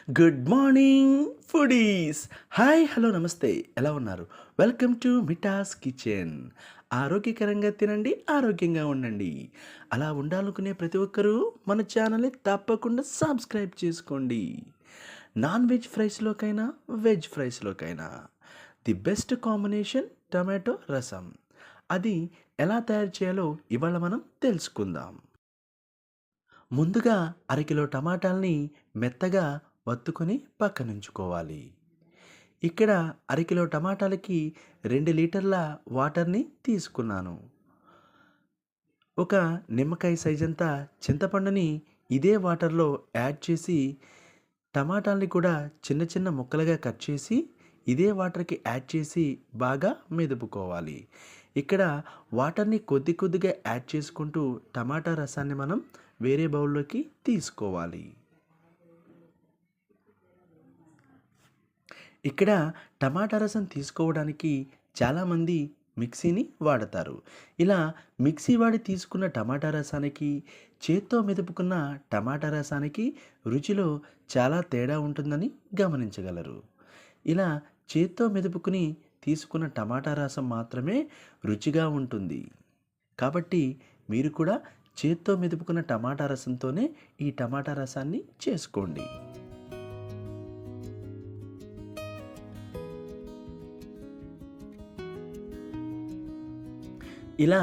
Good morning foodies. Hi, hello, నమస్తే. ఎలా ఉన్నారు? Welcome to Mithas kitchen. ఆరోగ్యకరంగా తినండి, ఆరోగ్యంగా ఉండండి. అలా ఉండాలనుకునే ప్రతి ఒక్కరూ మన ఛానల్ని తప్పకుండా సబ్స్క్రైబ్ చేసుకోండి. నాన్ వెజ్ ఫ్రైస్లోకైనా, వెజ్ ఫ్రైస్లోకైనా the best combination tomato rasam. అది ఎలా తయారు చేయాలో ఇవాళ మనం తెలుసుకుందాం. ముందుగా అరకిలో టమాటాలని మెత్తగా వత్తుకొని పక్కనుంచుకోవాలి. ఇక్కడ అరకిలో టమాటాలకి 2 లీటర్ల వాటర్ని తీసుకున్నాను. ఒక నిమ్మకాయ సైజంతా చింతపండుని ఇదే వాటర్లో యాడ్ చేసి టమాటాలని కూడా చిన్న చిన్న ముక్కలుగా కట్ చేసి ఇదే వాటర్కి యాడ్ చేసి బాగా మెదుపుకోవాలి. ఇక్కడ వాటర్ని కొద్ది కొద్దిగా యాడ్ చేసుకుంటూ టమాటా రసాన్ని మనం వేరే బౌల్లోకి తీసుకోవాలి. ఇక్కడ టమాటా రసం తీసుకోవడానికి చాలామంది మిక్సీని వాడతారు. ఇలా మిక్సీ వాడి తీసుకున్న టమాటా రసానికి, చేత్తో మెదుపుకున్న టమాటా రసానికి రుచిలో చాలా తేడా ఉంటుందని గమనించగలరు. ఇలా చేత్తో మెదుపుకుని తీసుకున్న టమాటా రసం మాత్రమే రుచిగా ఉంటుంది. కాబట్టి మీరు కూడా చేత్తో మెదుపుకున్న టమాటా రసంతోనే ఈ టమాటా రసాన్ని చేసుకోండి. ఇలా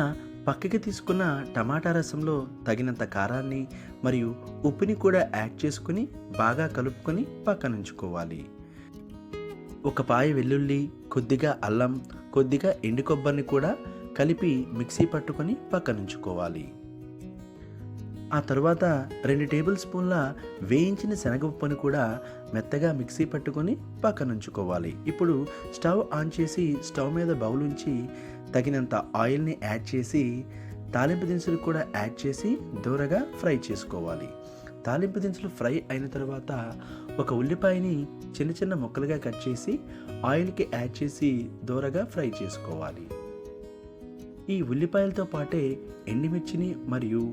పక్కకి తీసుకున్న టమాటా రసంలో తగినంత కారాన్ని మరియు ఉప్పుని కూడా యాడ్ చేసుకుని బాగా కలుపుకొని పక్కనుంచుకోవాలి. ఒక పాయ వెల్లుల్లి, కొద్దిగా అల్లం, కొద్దిగా ఎండు కొబ్బరిని కూడా కలిపి మిక్సీ పట్టుకొని పక్కనుంచుకోవాలి. ఆ తరువాత 2 టేబుల్ స్పూన్ల వేయించిన శనగపప్పుని కూడా మెత్తగా మిక్సీ పట్టుకొని పక్కనుంచుకోవాలి. ఇప్పుడు స్టవ్ ఆన్ చేసి స్టవ్ మీద బౌల్ ఉంచి తగినంత ఆయిల్ని యాడ్ చేసి తాలింపు దినుసులు కూడా యాడ్ చేసి దూరగా ఫ్రై చేసుకోవాలి. తాలింపు దినుసులు ఫ్రై అయిన తర్వాత ఒక ఉల్లిపాయని చిన్న చిన్న ముక్కలుగా కట్ చేసి ఆయిల్కి యాడ్ చేసి దూరగా ఫ్రై చేసుకోవాలి. ఈ ఉల్లిపాయలతో పాటే ఎండుమిర్చిని మరియు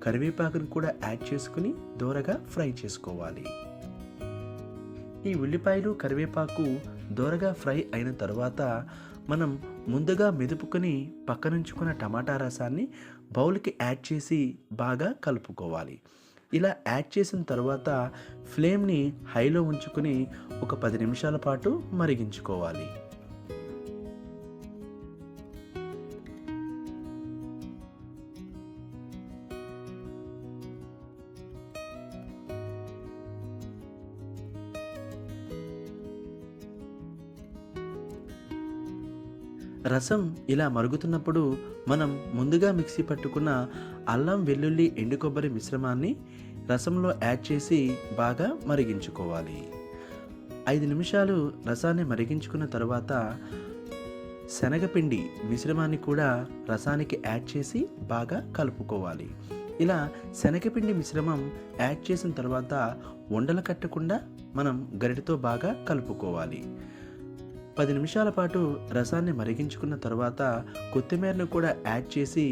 కరివేపాకుని కూడా యాడ్ చేసుకుని దూరగా ఫ్రై చేసుకోవాలి. ఈ ఉల్లిపాయలు, కరివేపాకు దూరగా ఫ్రై అయిన తర్వాత మనం ముందుగా మెదుపుకొని పక్కనుంచుకున్న టమాటా రసాన్ని బౌల్కి యాడ్ చేసి బాగా కలుపుకోవాలి. ఇలా యాడ్ చేసిన తర్వాత ఫ్లేమ్ని హైలో ఉంచుకొని ఒక 10 నిమిషాల పాటు మరిగించుకోవాలి. రసం ఇలా మరుగుతున్నప్పుడు మనం ముందుగా మిక్సీ పట్టుకున్న అల్లం, వెల్లుల్లి, ఎండు కొబ్బరి మిశ్రమాన్ని రసంలో యాడ్ చేసి బాగా మరిగించుకోవాలి. 5 నిమిషాలు రసాన్ని మరిగించుకున్న తర్వాత శనగపిండి మిశ్రమాన్ని కూడా రసానికి యాడ్ చేసి బాగా కలుపుకోవాలి. ఇలా శనగపిండి మిశ్రమం యాడ్ చేసిన తర్వాత ఉండలు కట్టకుండా మనం గరిటెతో బాగా కలుపుకోవాలి. 10 నిమిషాల పాటు రసాన్ని మరిగించుకున్న తర్వాత కొత్తిమీరను కూడా యాడ్ చేసి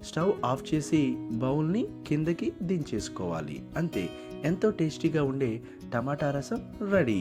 స్టవ్ ఆఫ్ చేసి బౌల్ని కిందకి దించేసుకోవాలి. అంతే, ఎంతో టేస్టీగా ఉండే టమాటా రసం రెడీ.